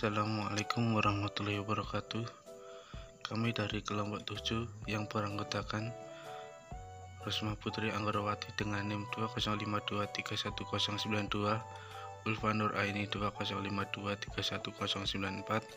Assalamualaikum warahmatullahi wabarakatuh. Kami dari kelompok 7 yang beranggotakan Rosma Putri Anggarawati dengan NIM 205231092, Ulfa Nur Aini 205231094,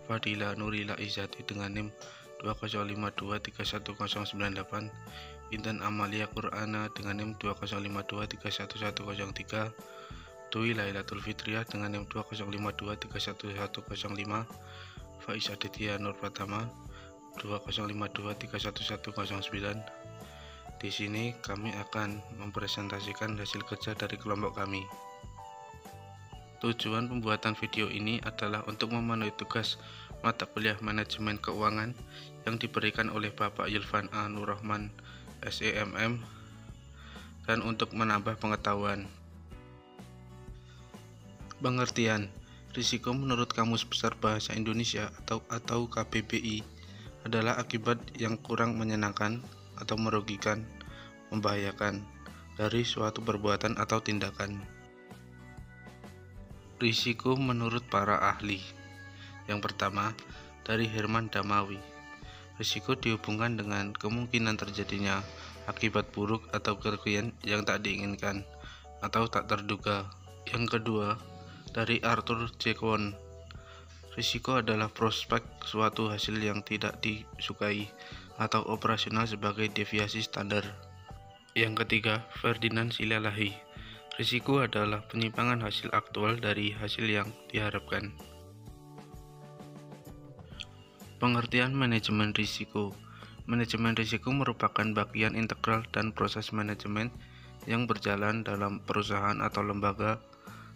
Fadila Nurila Izati dengan NIM 205231098, Intan Amalia Qur'ana dengan NIM 205231103, Dwi Lailatul Fitriah dengan NIM 205231105, Faiz Aditya Nur Pratama 205231109. Di sini kami akan mempresentasikan hasil kerja dari kelompok kami. Tujuan pembuatan video ini adalah untuk memenuhi tugas mata kuliah manajemen keuangan yang diberikan oleh Bapak Yulfan A. Nurrahman SEMM dan untuk menambah pengetahuan. Pengertian risiko menurut Kamus Besar Bahasa Indonesia atau KBBI adalah akibat yang kurang menyenangkan atau merugikan, membahayakan dari suatu perbuatan atau tindakan. Risiko menurut para ahli. Yang pertama, dari Herman Damawi. Risiko dihubungkan dengan kemungkinan terjadinya akibat buruk atau kerugian yang tak diinginkan atau tak terduga. Yang kedua, dari Arthur C. Kwon. Risiko adalah prospek suatu hasil yang tidak disukai atau operasional sebagai deviasi standar. Yang ketiga, Ferdinand Silalahi. Risiko adalah penyimpangan hasil aktual dari hasil yang diharapkan. Pengertian manajemen risiko. Manajemen risiko merupakan bagian integral dan proses manajemen yang berjalan dalam perusahaan atau lembaga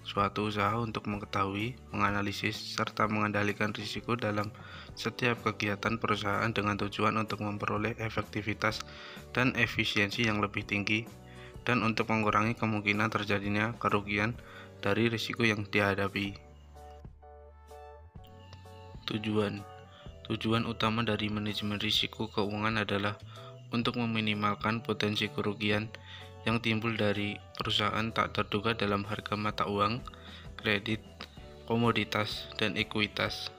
suatu usaha untuk mengetahui, menganalisis, serta mengendalikan risiko dalam setiap kegiatan perusahaan dengan tujuan untuk memperoleh efektivitas dan efisiensi yang lebih tinggi dan untuk mengurangi kemungkinan terjadinya kerugian dari risiko yang dihadapi. Tujuan utama dari manajemen risiko keuangan adalah untuk meminimalkan potensi kerugian yang timbul dari perusahaan tak terduga dalam harga mata uang, kredit, komoditas, dan ekuitas.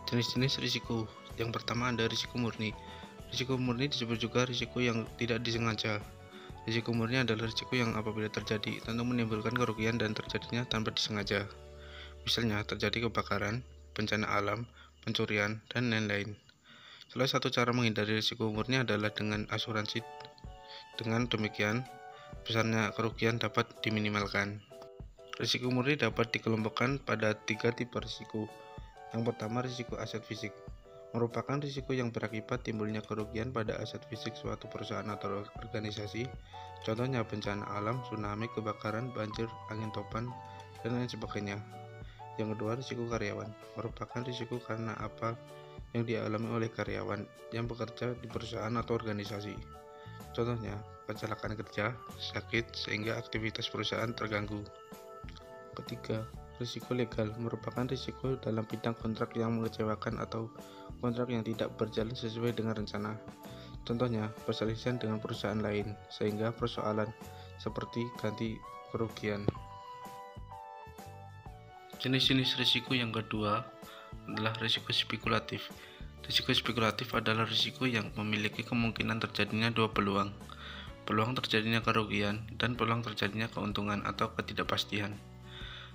Jenis-jenis risiko. Yang pertama ada risiko murni. Risiko murni disebut juga risiko yang tidak disengaja. Risiko murni adalah risiko yang apabila terjadi tentu menimbulkan kerugian dan terjadinya tanpa disengaja. Misalnya terjadi kebakaran, bencana alam, pencurian, dan lain-lain. Salah satu cara menghindari risiko murni adalah dengan asuransi. Dengan demikian, besarnya kerugian dapat diminimalkan. Risiko murni dapat dikelompokkan pada 3 tipe risiko. Yang pertama, risiko aset fisik. Merupakan risiko yang berakibat timbulnya kerugian pada aset fisik suatu perusahaan atau organisasi. Contohnya bencana alam, tsunami, kebakaran, banjir, angin topan, dan lain sebagainya. Yang kedua, risiko karyawan. Merupakan risiko karena apa yang dialami oleh karyawan yang bekerja di perusahaan atau organisasi. Contohnya, kecelakaan kerja, sakit, sehingga aktivitas perusahaan terganggu. Ketiga, risiko legal merupakan risiko dalam bidang kontrak yang mengecewakan atau kontrak yang tidak berjalan sesuai dengan rencana. Contohnya, perselisihan dengan perusahaan lain, sehingga persoalan seperti ganti kerugian. Jenis-jenis risiko yang kedua adalah risiko spekulatif. Risiko spekulatif adalah risiko yang memiliki kemungkinan terjadinya dua peluang. Peluang terjadinya kerugian dan peluang terjadinya keuntungan atau ketidakpastian.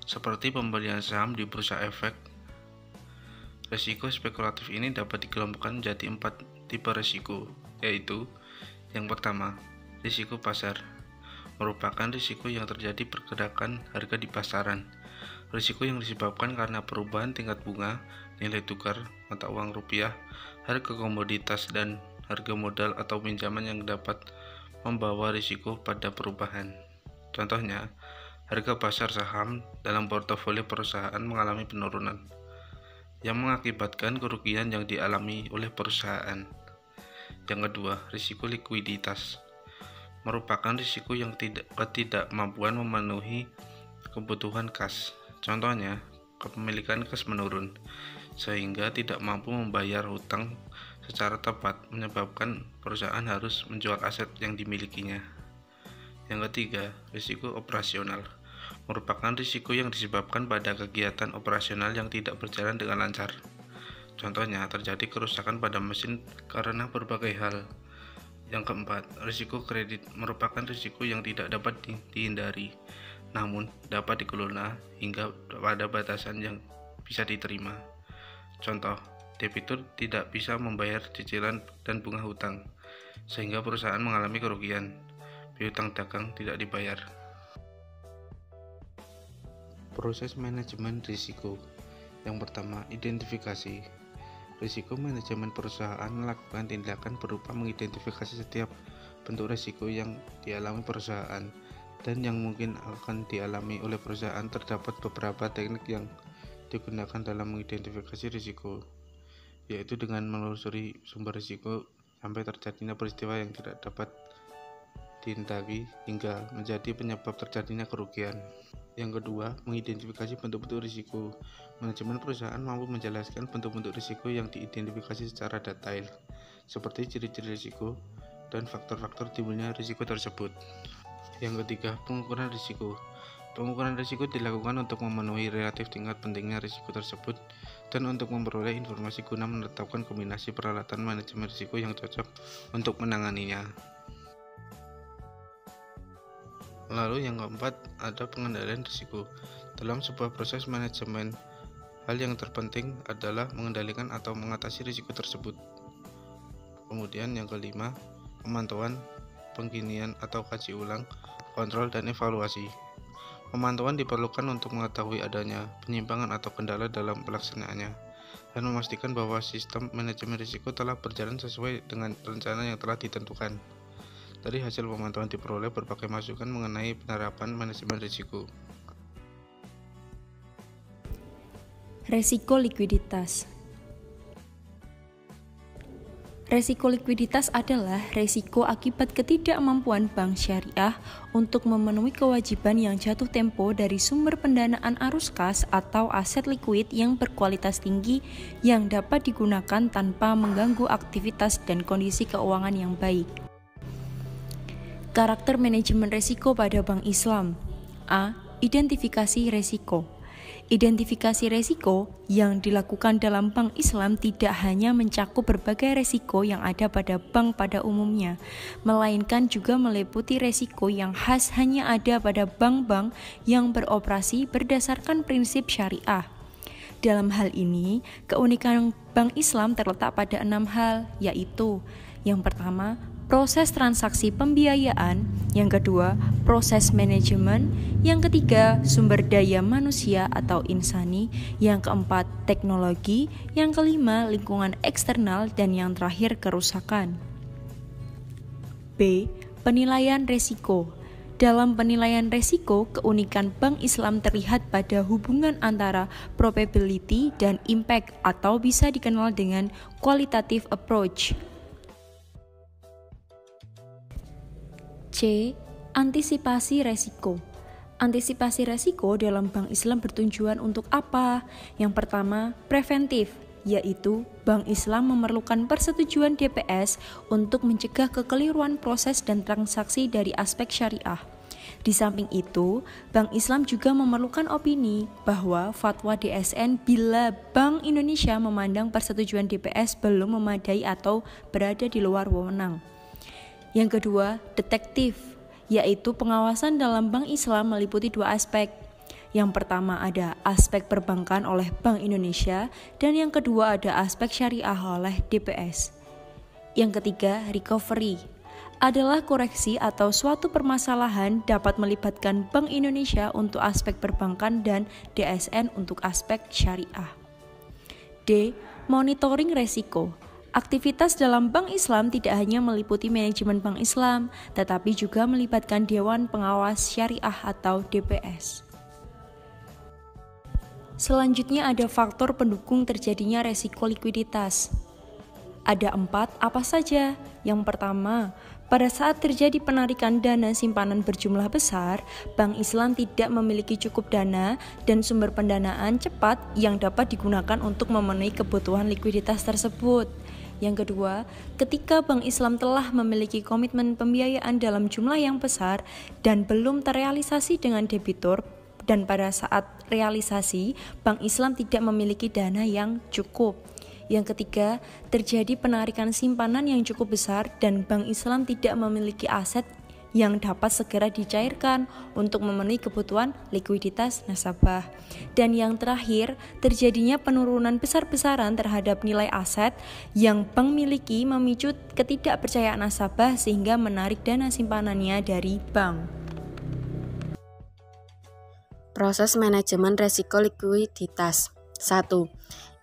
Seperti pembelian saham di bursa efek. Risiko spekulatif ini dapat dikelompokkan menjadi 4 tipe risiko, yaitu yang pertama, risiko pasar. Merupakan risiko yang terjadi pergerakan harga di pasaran. Risiko yang disebabkan karena perubahan tingkat bunga, nilai tukar mata uang rupiah, harga komoditas, dan harga modal atau pinjaman yang dapat membawa risiko pada perubahan. Contohnya, harga pasar saham dalam portofolio perusahaan mengalami penurunan yang mengakibatkan kerugian yang dialami oleh perusahaan. Yang kedua, risiko likuiditas. Merupakan risiko yang ketidakmampuan memenuhi kebutuhan kas. Contohnya, kepemilikan kas menurun, sehingga tidak mampu membayar hutang secara tepat, menyebabkan perusahaan harus menjual aset yang dimilikinya. Yang ketiga, risiko operasional. merupakan risiko yang disebabkan pada kegiatan operasional yang tidak berjalan dengan lancar. Contohnya, terjadi kerusakan pada mesin karena berbagai hal. Yang keempat, risiko kredit merupakan risiko yang tidak dapat dihindari, namun dapat dikelola hingga pada batasan yang bisa diterima. Contoh, debitur tidak bisa membayar cicilan dan bunga hutang, sehingga perusahaan mengalami kerugian. Piutang dagang tidak dibayar. Proses manajemen risiko. Yang pertama, identifikasi. Risiko manajemen perusahaan melakukan tindakan berupa mengidentifikasi setiap bentuk risiko yang dialami perusahaan dan yang mungkin akan dialami oleh perusahaan. Terdapat beberapa teknik yang digunakan dalam mengidentifikasi risiko, yaitu dengan menelusuri sumber risiko sampai terjadinya peristiwa yang tidak dapat dihindari hingga menjadi penyebab terjadinya kerugian. Yang kedua, mengidentifikasi bentuk-bentuk risiko. Manajemen perusahaan mampu menjelaskan bentuk-bentuk risiko yang diidentifikasi secara detail, seperti ciri-ciri risiko dan faktor-faktor timbulnya risiko tersebut. Yang ketiga, pengukuran risiko. Pengukuran risiko dilakukan untuk memenuhi relatif tingkat pentingnya risiko tersebut dan untuk memperoleh informasi guna menetapkan kombinasi peralatan manajemen risiko yang cocok untuk menanganinya. Lalu yang keempat, ada pengendalian risiko. Dalam sebuah proses manajemen, hal yang terpenting adalah mengendalikan atau mengatasi risiko tersebut. Kemudian yang kelima, pemantauan, penginian atau kaji ulang, kontrol dan evaluasi. Pemantauan diperlukan untuk mengetahui adanya penyimpangan atau kendala dalam pelaksanaannya dan memastikan bahwa sistem manajemen risiko telah berjalan sesuai dengan rencana yang telah ditentukan. Dari hasil pemantauan diperoleh berbagai masukan mengenai penerapan manajemen risiko. Resiko likuiditas. Resiko likuiditas adalah resiko akibat ketidakmampuan bank syariah untuk memenuhi kewajiban yang jatuh tempo dari sumber pendanaan arus kas atau aset likuid yang berkualitas tinggi yang dapat digunakan tanpa mengganggu aktivitas dan kondisi keuangan yang baik. Karakter manajemen risiko pada Bank Islam. A. Identifikasi risiko. Identifikasi risiko yang dilakukan dalam Bank Islam tidak hanya mencakup berbagai risiko yang ada pada bank pada umumnya, melainkan juga meliputi risiko yang khas hanya ada pada bank-bank yang beroperasi berdasarkan prinsip syariah. Dalam hal ini, keunikan Bank Islam terletak pada 6 hal, yaitu yang pertama, proses transaksi pembiayaan, yang kedua, proses manajemen, yang ketiga, sumber daya manusia atau insani, yang keempat, teknologi, yang kelima, lingkungan eksternal, dan yang terakhir, kerusakan. B. Penilaian risiko. Dalam penilaian risiko, keunikan Bank Islam terlihat pada hubungan antara probability dan impact atau bisa dikenal dengan qualitative approach. C. Antisipasi resiko. Antisipasi resiko dalam Bank Islam bertujuan untuk apa? Yang pertama, preventif, yaitu Bank Islam memerlukan persetujuan DPS untuk mencegah kekeliruan proses dan transaksi dari aspek syariah. Di samping itu, Bank Islam juga memerlukan opini bahwa fatwa DSN bila Bank Indonesia memandang persetujuan DPS belum memadai atau berada di luar wewenang. Yang kedua, detektif, yaitu pengawasan dalam Bank Islam meliputi 2 aspek. Yang pertama ada aspek perbankan oleh Bank Indonesia dan yang kedua ada aspek syariah oleh DPS. Yang ketiga, recovery, adalah koreksi atau suatu permasalahan dapat melibatkan Bank Indonesia untuk aspek perbankan dan DSN untuk aspek syariah. D. Monitoring resiko. Aktivitas dalam Bank Islam tidak hanya meliputi manajemen Bank Islam, tetapi juga melibatkan Dewan Pengawas Syariah atau DPS. Selanjutnya ada faktor pendukung terjadinya resiko likuiditas. Ada 4, apa saja? Yang pertama, pada saat terjadi penarikan dana simpanan berjumlah besar, Bank Islam tidak memiliki cukup dana dan sumber pendanaan cepat yang dapat digunakan untuk memenuhi kebutuhan likuiditas tersebut. Yang kedua, ketika Bank Islam telah memiliki komitmen pembiayaan dalam jumlah yang besar dan belum terrealisasi dengan debitur, dan pada saat realisasi Bank Islam tidak memiliki dana yang cukup. Yang ketiga, terjadi penarikan simpanan yang cukup besar dan Bank Islam tidak memiliki aset yang dapat segera dicairkan untuk memenuhi kebutuhan likuiditas nasabah. Dan yang terakhir, terjadinya penurunan besar-besaran terhadap nilai aset yang bank miliki memicu ketidakpercayaan nasabah sehingga menarik dana simpanannya dari bank. Proses manajemen resiko likuiditas. 1.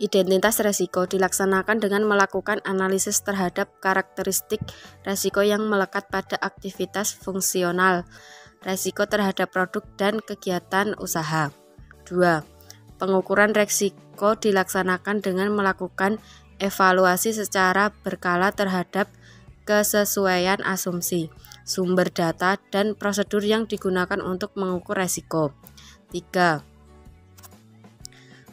Identitas resiko dilaksanakan dengan melakukan analisis terhadap karakteristik resiko yang melekat pada aktivitas fungsional, resiko terhadap produk dan kegiatan usaha. 2. Pengukuran resiko dilaksanakan dengan melakukan evaluasi secara berkala terhadap kesesuaian asumsi, sumber data, dan prosedur yang digunakan untuk mengukur resiko. 3.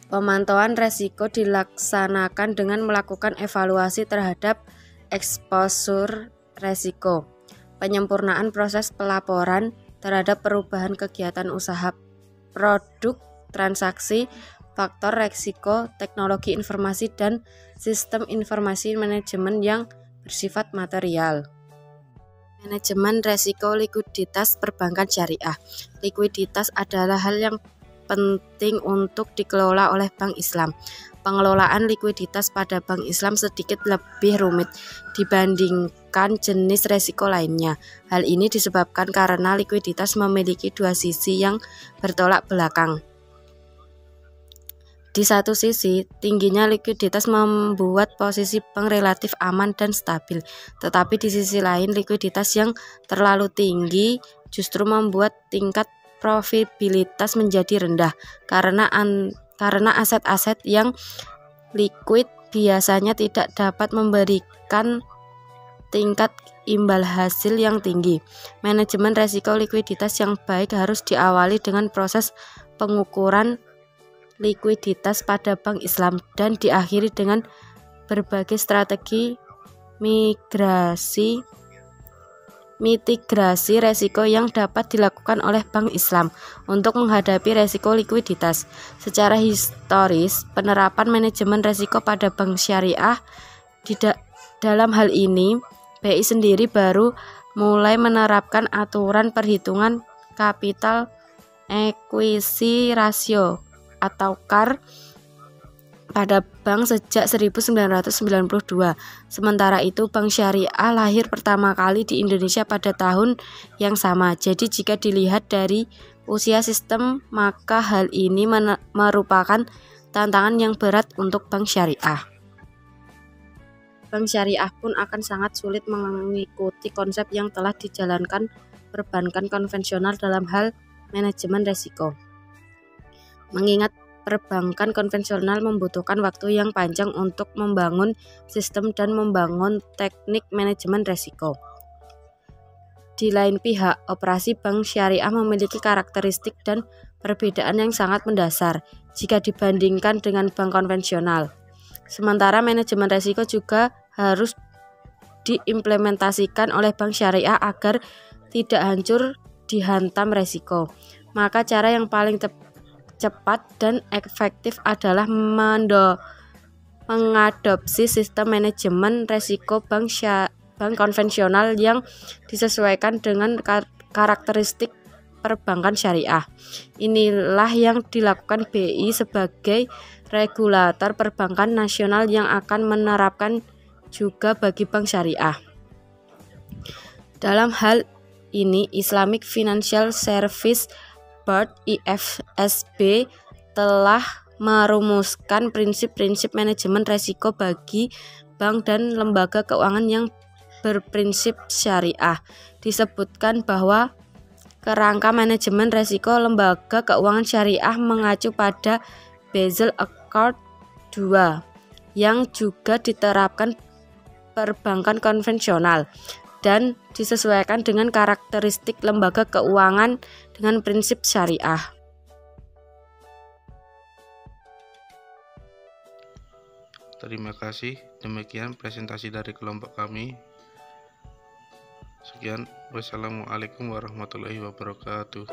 Pemantauan resiko dilaksanakan dengan melakukan evaluasi terhadap eksposur resiko, penyempurnaan proses pelaporan terhadap perubahan kegiatan usaha, produk, transaksi, faktor resiko, teknologi informasi, dan sistem informasi manajemen yang bersifat material. Manajemen resiko likuiditas perbankan syariah. Likuiditas adalah hal yang penting untuk dikelola oleh Bank Islam. Pengelolaan likuiditas pada Bank Islam sedikit lebih rumit dibandingkan jenis resiko lainnya. Hal ini disebabkan karena likuiditas memiliki dua sisi yang bertolak belakang. Di satu sisi, tingginya likuiditas membuat posisi bank relatif aman dan stabil. Tetapi di sisi lain, likuiditas yang terlalu tinggi justru membuat tingkat profitabilitas menjadi rendah karena aset-aset yang likuid biasanya tidak dapat memberikan tingkat imbal hasil yang tinggi. Manajemen resiko likuiditas yang baik harus diawali dengan proses pengukuran likuiditas pada Bank Islam dan diakhiri dengan berbagai strategi mitigasi resiko yang dapat dilakukan oleh Bank Islam untuk menghadapi resiko likuiditas. Secara historis, penerapan manajemen resiko pada bank syariah dalam hal ini, BI sendiri baru mulai menerapkan aturan perhitungan capital equity ratio atau CAR pada bank sejak 1992. Sementara itu, bank syariah lahir pertama kali di Indonesia pada tahun yang sama. Jadi jika dilihat dari usia sistem, maka hal ini merupakan tantangan yang berat untuk bank syariah. Bank syariah pun akan sangat sulit mengikuti konsep yang telah dijalankan perbankan konvensional dalam hal manajemen risiko. Mengingat perbankan konvensional membutuhkan waktu yang panjang untuk membangun sistem dan membangun teknik manajemen risiko. Di lain pihak, operasi bank syariah memiliki karakteristik dan perbedaan yang sangat mendasar jika dibandingkan dengan bank konvensional. Sementara manajemen risiko juga harus diimplementasikan oleh bank syariah agar tidak hancur dihantam risiko. Maka cara yang paling cepat dan efektif adalah mengadopsi sistem manajemen risiko bank konvensional yang disesuaikan dengan karakteristik perbankan syariah. Inilah yang dilakukan BI sebagai regulator perbankan nasional yang akan menerapkan juga bagi bank syariah. Dalam hal ini, Islamic Financial Service Board (IFSB) telah merumuskan prinsip-prinsip manajemen risiko bagi bank dan lembaga keuangan yang berprinsip syariah. Disebutkan bahwa kerangka manajemen risiko lembaga keuangan syariah mengacu pada Basel Accord 2 yang juga diterapkan perbankan konvensional dan disesuaikan dengan karakteristik lembaga keuangan dengan prinsip syariah. Terima kasih. Demikian presentasi dari kelompok kami. Sekian. Wassalamualaikum warahmatullahi wabarakatuh.